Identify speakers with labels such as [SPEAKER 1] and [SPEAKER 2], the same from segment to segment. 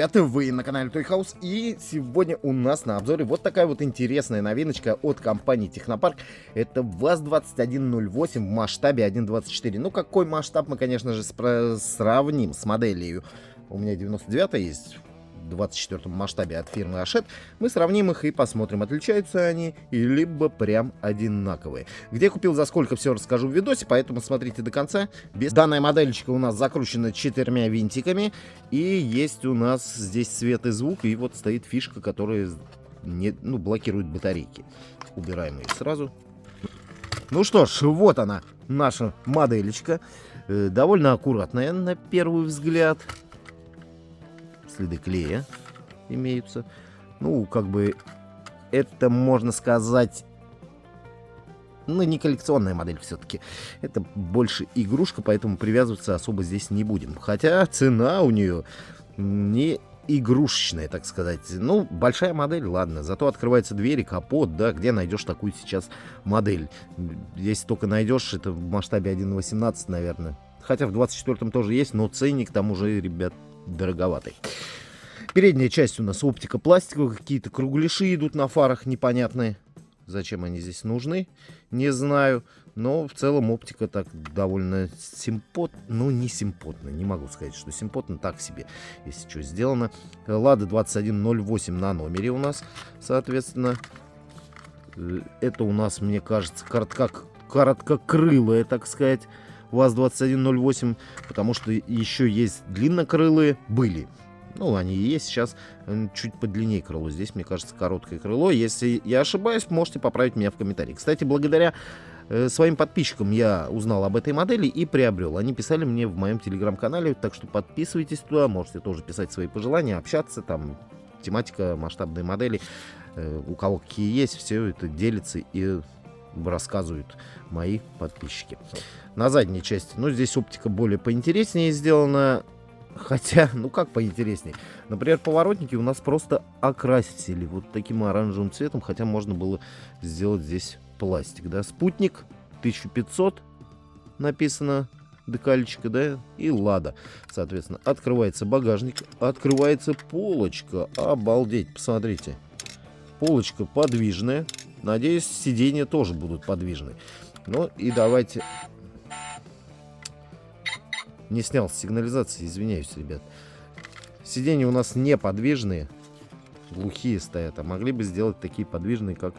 [SPEAKER 1] ребята, вы на канале Toy House, и сегодня у нас на обзоре вот такая вот интересная новиночка от компании Технопарк. Это ВАЗ-2108 в масштабе 1.24. Ну, какой масштаб мы, конечно же, сравним с моделью. У меня 99 есть в 24 масштабе от фирмы Hachette. Мы сравним их и посмотрим, отличаются они и либо прям одинаковые. Где купил, за сколько, все расскажу в видосе, поэтому смотрите до конца. Данная модельчика у нас закручена 4 винтиками, и есть у нас здесь свет и звук, и вот стоит фишка, которая блокирует батарейки. Убираем ее сразу. Ну что ж, вот она, наша модельчика. Довольно аккуратная на первый взгляд. Следы клея имеются. Ну, как бы, это, можно сказать, не коллекционная модель все-таки. Это больше игрушка, поэтому привязываться особо здесь не будем. Хотя цена у нее не игрушечная, так сказать. Ну, большая модель, ладно. Зато открывается дверь и капот, да, где найдешь такую сейчас модель. Если только найдешь, это в масштабе 1.18, наверное. Хотя в 24-м тоже есть, но ценник там уже, ребят, дороговатый. Передняя часть у нас оптика пластиковая, какие-то кругляши идут на фарах непонятные. Зачем они здесь нужны, не знаю. Но в целом оптика так довольно симпотная. Ну, не симпотная, не могу сказать, что симпотно, так себе, если что сделано. Лада 2108 на номере у нас, соответственно. Это у нас, мне кажется, короткокрылая, так сказать, ВАЗ-2108, потому что еще есть длиннокрылые, были. Ну, они и есть, сейчас чуть подлиннее крыло. Здесь, мне кажется, короткое крыло. Если я ошибаюсь, можете поправить меня в комментарии. Кстати, благодаря своим подписчикам я узнал об этой модели и приобрел. Они писали мне в моем телеграм-канале, так что подписывайтесь туда, можете тоже писать свои пожелания, общаться, там тематика, масштабные модели. У кого какие есть, все это делится и рассказывают мои подписчики. На задней части, здесь оптика более поинтереснее сделана. Хотя, как поинтереснее. Например, поворотники у нас просто окрасили вот таким оранжевым цветом, хотя можно было сделать здесь пластик, да. Спутник 1500 написано, декалечка, да, и Лада. Соответственно, открывается багажник, открывается полочка. Обалдеть, посмотрите. Полочка подвижная. Надеюсь, сиденья тоже будут подвижны. Ну и давайте... Не снял с сигнализации, извиняюсь, ребят. Сиденья у нас неподвижные, глухие стоят, а могли бы сделать такие подвижные, как,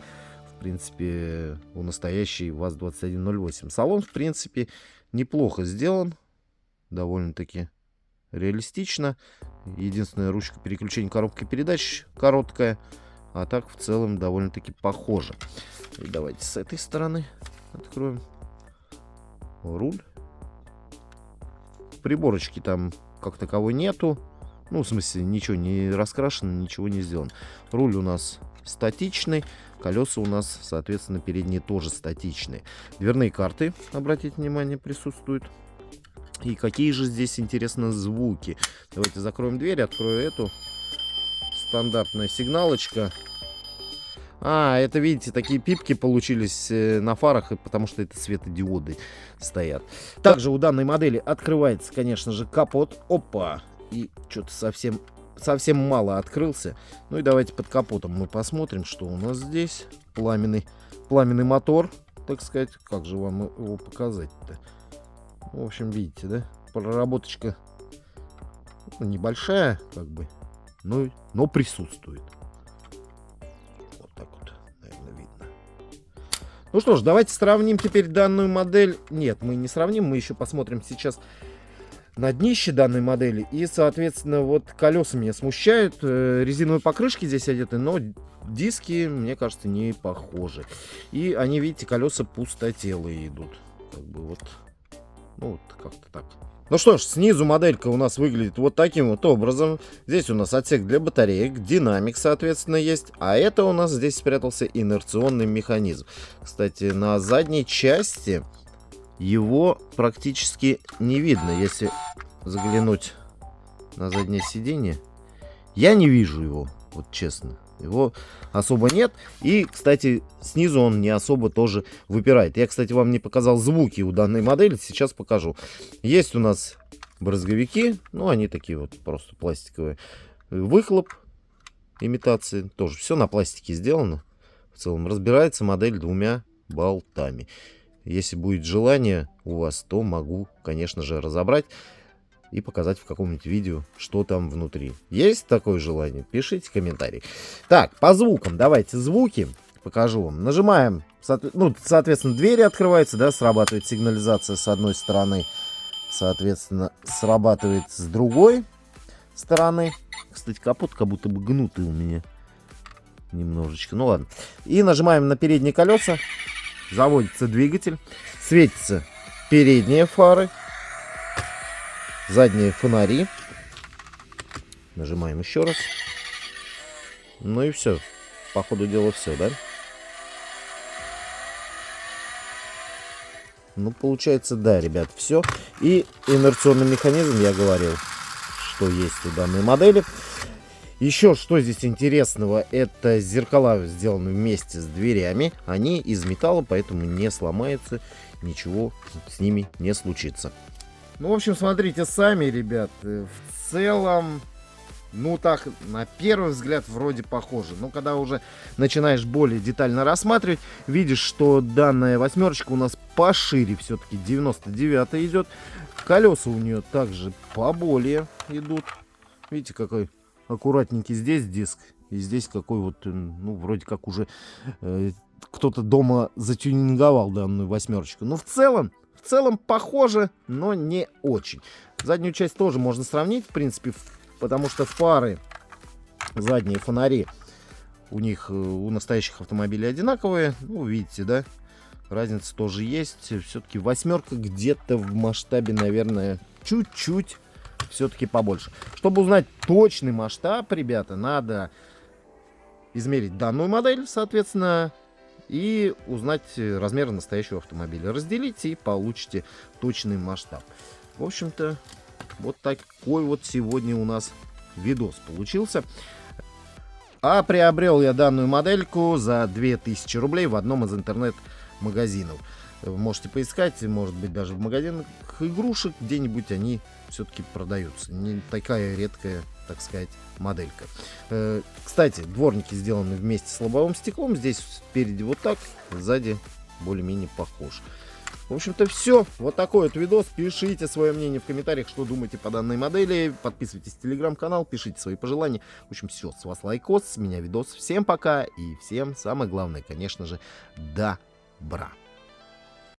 [SPEAKER 1] в принципе, у настоящей ВАЗ-2108. Салон, в принципе, неплохо сделан, довольно-таки реалистично. Единственная ручка переключения коробки передач короткая, а так в целом довольно-таки похоже. И давайте с этой стороны откроем. Руль. Приборочки там как таковой нету. Ну, в смысле, ничего не раскрашено, ничего не сделано. Руль у нас статичный. Колеса у нас, соответственно, передние тоже статичные. Дверные карты, обратите внимание, присутствуют. И какие же здесь, интересно, звуки. Давайте закроем дверь, открою эту. Стандартная сигналочка. Это, видите, такие пипки получились на фарах, потому что это светодиоды стоят. Также у данной модели открывается, конечно же, капот. Опа! И что-то совсем мало открылся. Ну и давайте под капотом мы посмотрим, что у нас здесь. Пламенный мотор, так сказать. Как же вам его показать-то? В общем, видите, да? Проработочка небольшая, как бы, но присутствует. Ну что ж, давайте сравним теперь данную модель. Нет, мы не сравним, мы еще посмотрим сейчас на днище данной модели. И, соответственно, вот колеса меня смущают. Резиновые покрышки здесь одеты, но диски, мне кажется, не похожи. И они, видите, колеса пустотелые идут. Как бы вот как-то так. Ну что ж, снизу моделька у нас выглядит вот таким вот образом. Здесь у нас отсек для батареек, динамик, соответственно, есть. А это у нас здесь спрятался инерционный механизм. Кстати, на задней части его практически не видно. Если заглянуть на заднее сиденье, я не вижу его, вот честно. Его особо нет. И, кстати, снизу он не особо тоже выпирает. Я, кстати, вам не показал звуки у данной модели. Сейчас покажу. Есть у нас брызговики. Ну, они такие вот просто пластиковые. Выхлоп имитации. Тоже все на пластике сделано. В целом разбирается модель двумя болтами. Если будет желание у вас, то могу, конечно же, разобрать и показать в каком-нибудь видео, что там внутри. Есть такое желание? Пишите комментарий. Так, по звукам. Давайте звуки покажу вам. Нажимаем, соответственно, двери открываются, да, срабатывает сигнализация с одной стороны, соответственно, срабатывает с другой стороны. Кстати, капот как будто бы гнутый у меня немножечко. Ну ладно. И нажимаем на передние колеса. Заводится двигатель. Светятся передние фары. Задние фонари. Нажимаем еще раз. Ну и все. По ходу дела все, да? Ну, получается, да, ребят, все. И инерционный механизм, я говорил, что есть у данной модели. Еще что здесь интересного, это зеркала сделаны вместе с дверями. Они из металла, поэтому не сломаются, ничего с ними не случится. Ну, в общем, смотрите сами, ребят. В целом, ну так, на первый взгляд вроде похоже. Но когда уже начинаешь более детально рассматривать, видишь, что данная восьмерочка у нас пошире все-таки. 99 идет. Колеса у нее также поболее идут. Видите, какой аккуратненький здесь диск. И здесь какой вот, ну, вроде как уже кто-то дома затюнинговал данную восьмерочку. Но в целом похоже, но не очень. Заднюю часть тоже можно сравнить, в принципе, потому что фары, задние фонари у них, у настоящих автомобилей одинаковые. Ну, видите, да? Разница тоже есть. Все-таки восьмерка где-то в масштабе, наверное, чуть-чуть все-таки побольше. Чтобы узнать точный масштаб, ребята, надо измерить данную модель, соответственно, и узнать размеры настоящего автомобиля. Разделите и получите точный масштаб. В общем-то, вот такой вот сегодня у нас видос получился. А приобрел я данную модельку за 2000 рублей в одном из интернет-магазинов. Вы можете поискать, может быть, даже в магазинах игрушек где-нибудь они все-таки продаются. Не такая редкая, так сказать, моделька. Кстати, дворники сделаны вместе с лобовым стеклом. Здесь спереди вот так, сзади более-менее похож. В общем-то, все. Вот такой вот видос. Пишите свое мнение в комментариях, что думаете по данной модели. Подписывайтесь в телеграм-канал, пишите свои пожелания. В общем, все. С вас лайкос, с меня видос. Всем пока и всем, самое главное, конечно же, добра.